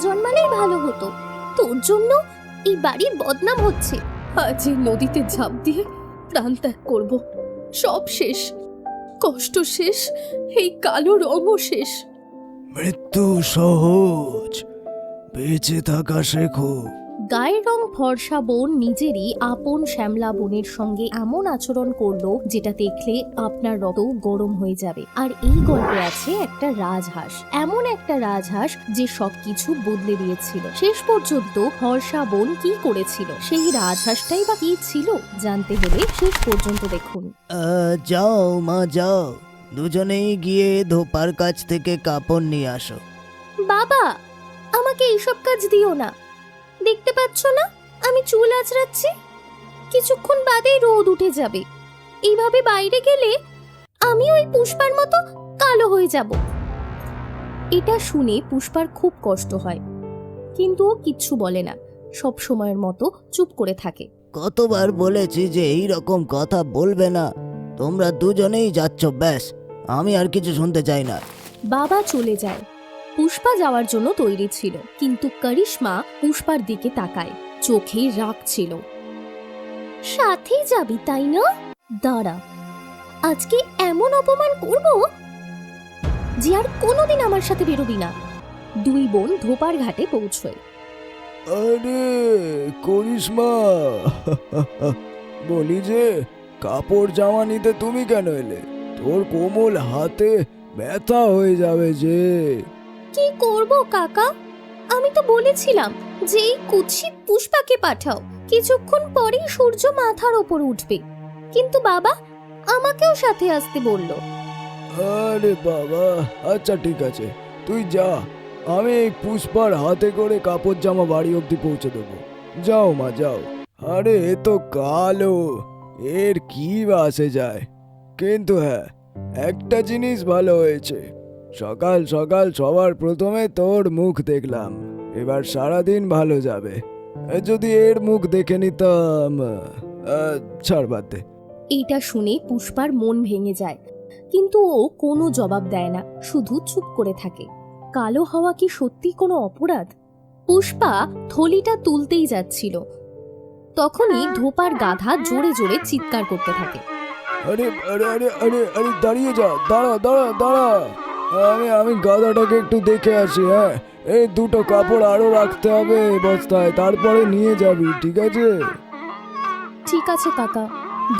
জন্মালেই ভালো হতো। তোর জন্য এই বাড়ির বদনাম হচ্ছে। আজ এই নদীতে ঝাঁপ দিয়ে প্রাণ ত্যাগ করব। সব শেষ, কষ্ট শেষ, এই কালো রঙও শেষ। মৃত্যু সহজ, বেঁচে থাকা শেখো। গায়ের রং ফর্সা বোন নিজেরই আপন শ্যামলা বোনের সঙ্গে এমন আচরণ করলো যেটা দেখলে আপনার রক্ত গরম হয়ে যাবে। আর এই গল্পে আছে একটা রাজহাঁস, এমন একটা রাজহাঁস যে সবকিছু বদলে দিয়েছিল। শেষ পর্যন্ত ফর্সা বোন কি করেছিল, সেই রাজহাঁসটাই বা কি ছিল, জানতে হলে শেষ পর্যন্ত দেখুন। যাও মা যাও, দুজনেই গিয়ে ধোপার কাছ থেকে কাপড় নিয়ে আসো। বাবা, আমাকে এইসব কাজ দিও না। দেখতে পাচ্ছ না আমি চুল আঁচড়াচ্ছি? কিছুক্ষণ বাদেই রোদ উঠে যাবে। এইভাবে বাইরে গেলে আমি ওই পুষ্পার মতো কালো হয়ে যাব। এটা শুনে পুষ্পার খুব কষ্ট হয়, কিন্তু ও কিচ্ছু বলে না, সব সময়ের মতো চুপ করে থাকে। কতবার বলেছি যে এই রকম কথা বলবে না। তোমরা দুজনেই যাচ্ছ, ব্যাস, আমি আর কিছু শুনতে চাই না। বাবা চলে যায়। পুষ্পা যাওয়ার জন্য তৈরি ছিল, কিন্তু করিশ্মা পুষ্পার দিকে তাকায়, চোখে রাগ ছিল। সাথেই যাবি তাই না? দাঁড়া, আজকে এমন অপমান করব যে আর কোনোদিন আমার সাথে বেরোবি না। দুই বোন ধোপার ঘাটে পৌঁছয়। আরে করিশ্মা, বলি যে কাপড় জামা নিতে তুমি কেন এলে? তোর কোমল হাতে ব্যথা হয়ে যাবে যে। কি করব কাকা, আমি তো বলেছিলাম যে এই কুৎসিত পুষ্পাকে পাঠাও, কিছুক্ষণ পরেই সূর্য মাথার ওপর উঠবে, কিন্তু বাবা আমাকেও সাথে আসতে বলল। আরে বাবা, আচ্ছা ঠিক আছে, তুই যা, আমি এই পুষ্পার হাতে করে কাপড় জামা বাড়ি অবধি পৌঁছে দেবো। যাও মা যাও। আরে এ তো কালো, এর কি বা আসে যায়। কিন্তু হ্যাঁ, একটা জিনিস ভালো হয়েছে, সকাল সকাল সবার প্রথমে তোর মুখ দেখলাম। এবার সারাদিন ভালো যাবে। যদি এর মুখ দেখে নিতাম, ছাড় বাদ দে। এইটা শুনে পুষ্পার মন ভেঙে যায়, কিন্তু ও কোনো জবাব দেয় না, শুধু চুপ করে থাকে। কালো হওয়া কি সত্যি কোনো অপরাধ? পুষ্পা থলিটা তুলতেই যাচ্ছিল, তখনই ধোপার গাধা জোরে জোরে চিৎকার করতে থাকে। আরে আরে আরে আরে আরে দাঁড়িয়ে যা, দাঁড়া দাঁড়া দাঁড়া, আমি গাধাটাকে একটু দেখে আসি। হ্যাঁ, এই দুটো কাপড় আরো রাখতে হবে বস্তায়, তারপরে নিয়ে যাবি, ঠিক আছে? ঠিক আছে কাকা।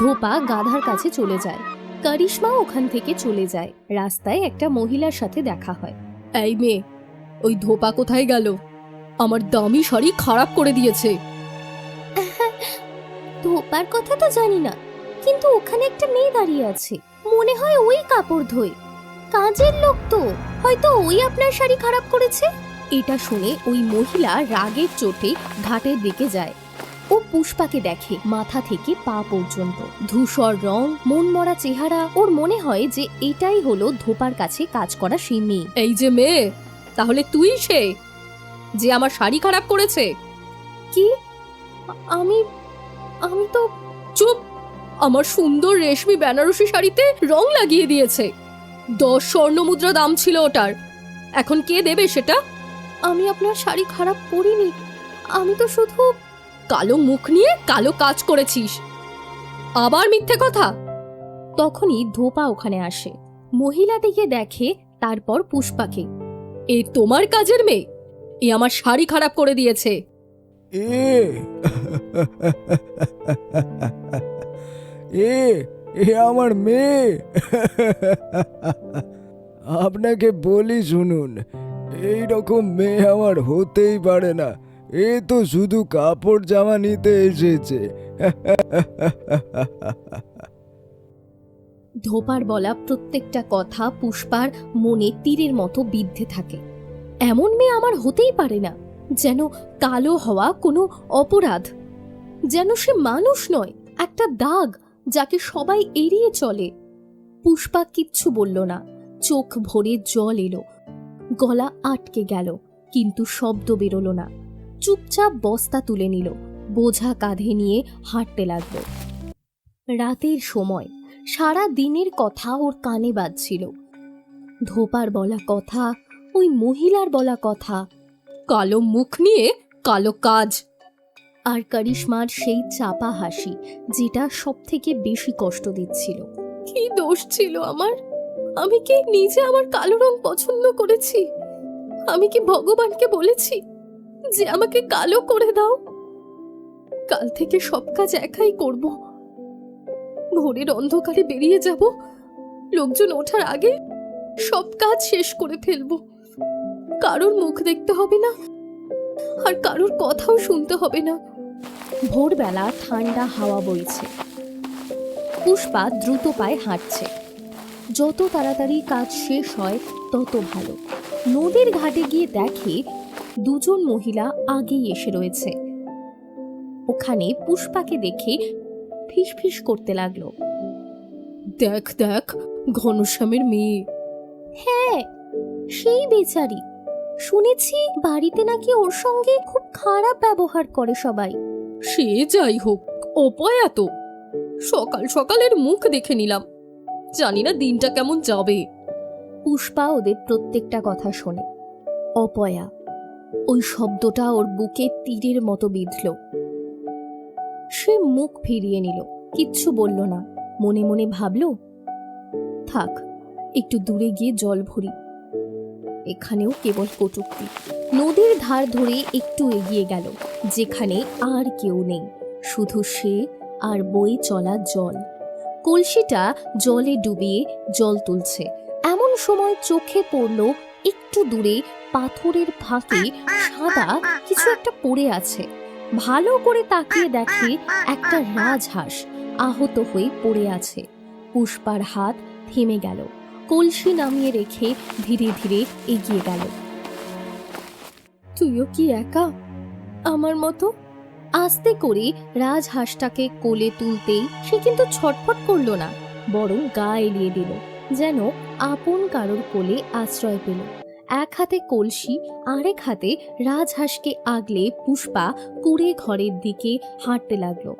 ধোপা গাধার কাছে চলে যায়, করিশ্মা ওখান থেকে চলে যায়। রাস্তায় একটা মহিলার সাথে দেখা হয়। এই মেয়ে, ওই ধোপা কোথায় গেল? আমার দামি শাড়ি খারাপ করে দিয়েছে। ধোপার কথা তো জানি না, কিন্তু ওখানে একটা মেয়ে দাঁড়িয়ে আছে, মনে হয় ওই কাপড় ধোয়। কাজের লোক তো, হয়তো ওই আপনার শাড়ি খারাপ করেছে। এটা শুনে ওই মহিলা রাগের চোটে ঘাটের দিকে যায়। ও পুষ্পাকে দেখে, মাথা থেকে পা পর্যন্ত ধূসর রং, মনমরা চেহারা। ওর মনে হয় যে এটাই হলো ধোপার কাছে কাজ করা সেই মেয়ে। এই যে মেয়ে, তাহলে তুই সে যে আমার শাড়ি খারাপ করেছে? কি? আমি আমি তো... চুপ! আমার সুন্দর রেশমি বেনারসি শাড়িতে রং লাগিয়ে দিয়েছে। 10 স্বর্ণ মুদ্রা দাম ছিল ওটার, এখন কে দেবে সেটা? আমি আপনার শাড়ি খারাপ করিনি, আমি তো শুধু... কালো মুখ নিয়ে কালো কাজ করেছিস, আবার মিথ্যে কথা। তখনই ধোপা ওখানে আসে, মহিলাটিকে দেখে, তারপর পুষ্পাকে। এ তোমার কাজের মেয়ে? এ আমার শাড়ি খারাপ করে দিয়েছে। এ এ এ আমার মেয়ে। আপনাকে বলি শুনুন, এই রকম মেয়ে আমার হতেই পারে না। এ তো শুধু কাপড় জামা নিতে এসেছে। ধোপার বলা প্রত্যেকটা কথা পুষ্পার মনে তীরের মতো বিদ্ধে থাকে। এমন মেয়ে আমার হতেই পারে না, যেন কালো হওয়া কোনো অপরাধ, যেন সে মানুষ নয়, একটা দাগ যাকে সবাই এড়িয়ে চলে। পুষ্পা কিচ্ছু বলল না, চোখ ভরে জল এলো, গলা আটকে গেল, কিন্তু শব্দ বেরোলো না। চুপচাপ বস্তা তুলে নিল, বোঝা কাঁধে নিয়ে হাঁটতে লাগলো। রাতের সময়, সারা দিনের কথা ওর কানে বাজছিল। ধোপার বলা কথা, ওই মহিলার বলা কথা, কালো মুখ নিয়ে কালো কাজ। আর করিশ্মার সেই চাপা হাসি, যেটা সব থেকে বেশি কষ্ট দিচ্ছিল। কি দোষ ছিল আমার? আমি কি নিজে আমার কালো রং পছন্দ করেছি? আমি কি ভগবানকে বলেছি যে আমাকে কালো করে দাও? কাল থেকে সব কাজ একাই করব। ভোরের অন্ধকারে বেরিয়ে যাব, লোকজন ওঠার আগে সব কাজ শেষ করে ফেলবো। কারোর মুখ দেখতে হবে না, আর কারোর কথাও শুনতে হবে না। ভোরবেলা ঠান্ডা হাওয়া বইছে। পুষ্পা দ্রুত পায়ে হাঁটছে। যত তাড়াতাড়ি কাজ শেষ হয় তত ভালো। নদীর ঘাটে গিয়ে দেখে দুজন মহিলা আগেই এসে রয়েছে। ওখানে পুষ্পাকে দেখে ফিসফিস করতে লাগলো। দেখ দেখ, ঘনশ্যামের মেয়ে। হ্যাঁ, সেই বেচারি। শুনেছি বাড়িতে নাকি ওর সঙ্গে খুব খারাপ ব্যবহার করে সবাই। সে যাই হোক, অপয়া তো। সকাল সকালের মুখ দেখে নিলাম, জানি না দিনটা কেমন যাবে। পুষ্পা ওদের প্রত্যেকটা কথা শোনে। অপয়া, ওই শব্দটা ওর বুকে তীরের মতো বিঁধল। সে মুখ ফিরিয়ে নিল, কিচ্ছু বলল না। মনে মনে ভাবল, থাক, একটু দূরে গিয়ে জল ভরি। এখানেও কেবল কটূক্তি। নদীর ধার ধরে একটু এগিয়ে গেল, যেখানে আর কেউ নেই, শুধু সে আর বয়ে চলা জল। কলসিটা জলে ডুবিয়ে জল তুলছে। এমন সময় চোখে পড়ল একটু দূরে পাথরের ফাঁকে সাদা কিছু একটা পড়ে আছে। ভালো করে তাকিয়ে দেখে একটা রাজহাঁস আহত হয়ে পড়ে আছে। পুষ্পার হাত থেমে গেল। কলসি নামিয়ে রেখে ধীরে ধীরে এগিয়ে গেল। তুইও কি একা আমার মতো? আস্তে করে রাজহাঁসটাকে কোলে তুলতেই সে কিন্তু ছটফট করলো না, বরং গা এলিয়ে দিল, যেন আপন কারোর কোলে আশ্রয় পেল। এক হাতে কলসি, আরেক হাতে রাজহাঁসকে আগলে পুষ্পা কুড়ে ঘরের দিকে হাঁটতে লাগলো।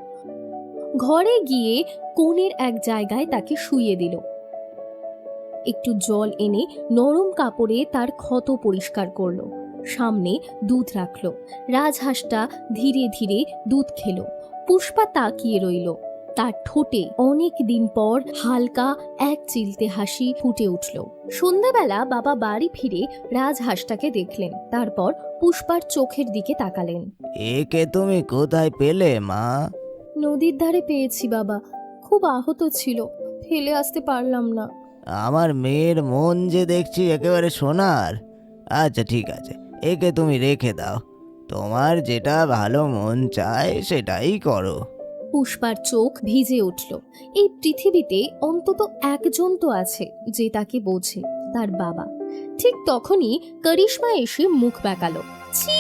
ঘরে গিয়ে কোণের এক জায়গায় তাকে শুইয়ে দিল। একটু জল এনে নরম কাপড়ে তার ক্ষত পরিষ্কার করলো। সামনে দুধ রাখলো। রাজহাঁসটা ধীরে ধীরে দুধ খেলো। পুষ্পা তাকিয়ে রইল। তার ঠোঁটে অনেক দিন পর হালকা এক চিলতে হাসি ফুটে উঠল। সন্ধ্যাবেলা বাবা বাড়ি ফিরে রাজহাঁসটাকে দেখলেন, তারপর পুষ্পার চোখের দিকে তাকালেন। একে তুমি কোথায় পেলে মা? নদীর ধারে পেয়েছি বাবা, খুব আহত ছিল, ফেলে আসতে পারলাম না। আমার মেয়ের মন যে দেখছি একেবারে সোনার। আচ্ছা ঠিক আছে, একে তুমি রেখে দাও, তোমার যেটা ভালো মন চায় সেটাই করো। পুষ্পার চোখ ভিজে উঠল। এই পৃথিবীতে অন্তত একজন তো আছে যে তাকে বোঝে, তার বাবা। ঠিক তখনই করিশ্মা এসে মুখ বেঁকালো। ছি,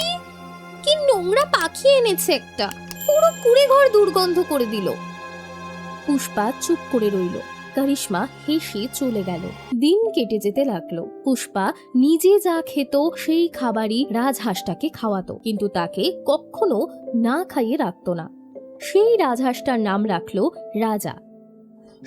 কি নোংরা পাখি এনেছে একটা, পুরো কুড়ে ঘর দুর্গন্ধ করে দিল। পুষ্পা চুপ করে রইল। করিশ্মা হেসে চলে গেল। দিন কেটে যেতে লাগলো। পুষ্পা নিজে যা খেত সেই খাবারই রাজহাঁসটাকে খাওয়াতো, কিন্তু তাকে কখনো না খাইয়ে রাখতো না। সেই রাজহাঁসটার নাম রাখলো রাজা।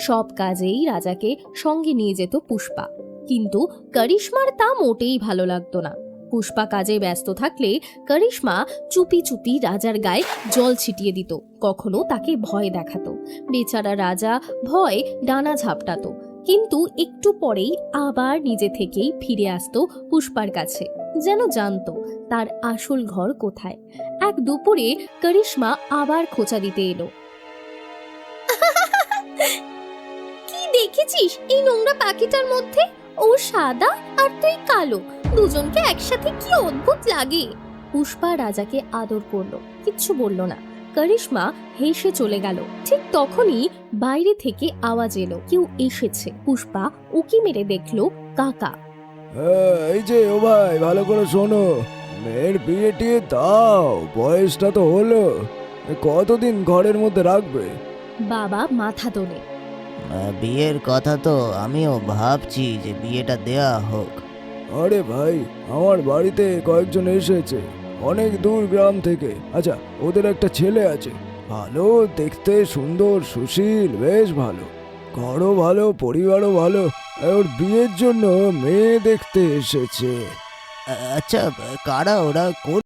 সব কাজেই রাজাকে সঙ্গে নিয়ে যেত পুষ্পা, কিন্তু করিশ্মার তা মোটেই ভালো লাগতো না। পুষ্পা কাজে ব্যস্ত থাকলে করিশ্মা চুপি চুপি রাজার গায়ে জল ছিটিয়ে দিত, কখনো তাকে ভয় দেখাতো। বেচারা রাজা ভয় ডানা ঝাপটাতো, কিন্তু একটু পরেই আবার নিজে থেকেই ফিরে আসতো পুষ্পার কাছে, যেন জানতো তার আসল ঘর কোথায়। এক দুপুরে করিশ্মা আবার খোঁচা দিতে এলো। কি দেখেছিস এই নোংরা পাখিটার মধ্যে? ও সাদা আর তুই কালো, দুজনকে একসাথে কি অদ্ভুত লাগে। পুষ্পা রাজাকে আদর করলো, কিচ্ছু বলল না। করিশ্মা হেসে চলে গেল। ঠিক তখনই বাইরে থেকে আওয়াজ এলো, কেউ এসেছে। পুষ্পা উকি মেরে দেখলো কাকা। এই যে ও ভাই, ভালো করে শোনো, মেয়ের বিয়ে টিয়ে দাও, বয়সটা তো হলো, কতদিন ঘরের মধ্যে রাখবে? বাবা মাথা তোলে। বিয়ের কথা তো আমিও ভাবছি যে বিয়েটা দেয়া হোক। আরে ভাই, আমার বাড়িতে কয়েকজন এসেছে অনেক দূর গ্রাম থেকে। আচ্ছা, ওদের একটা ছেলে আছে, ভালো দেখতে, সুন্দর, সুশীল, বেশ ভালো, ঘরও ভালো, পরিবারও ভালো। ওর বিয়ের জন্য মেয়ে দেখতে এসেছে। আচ্ছা, কারা ওরা?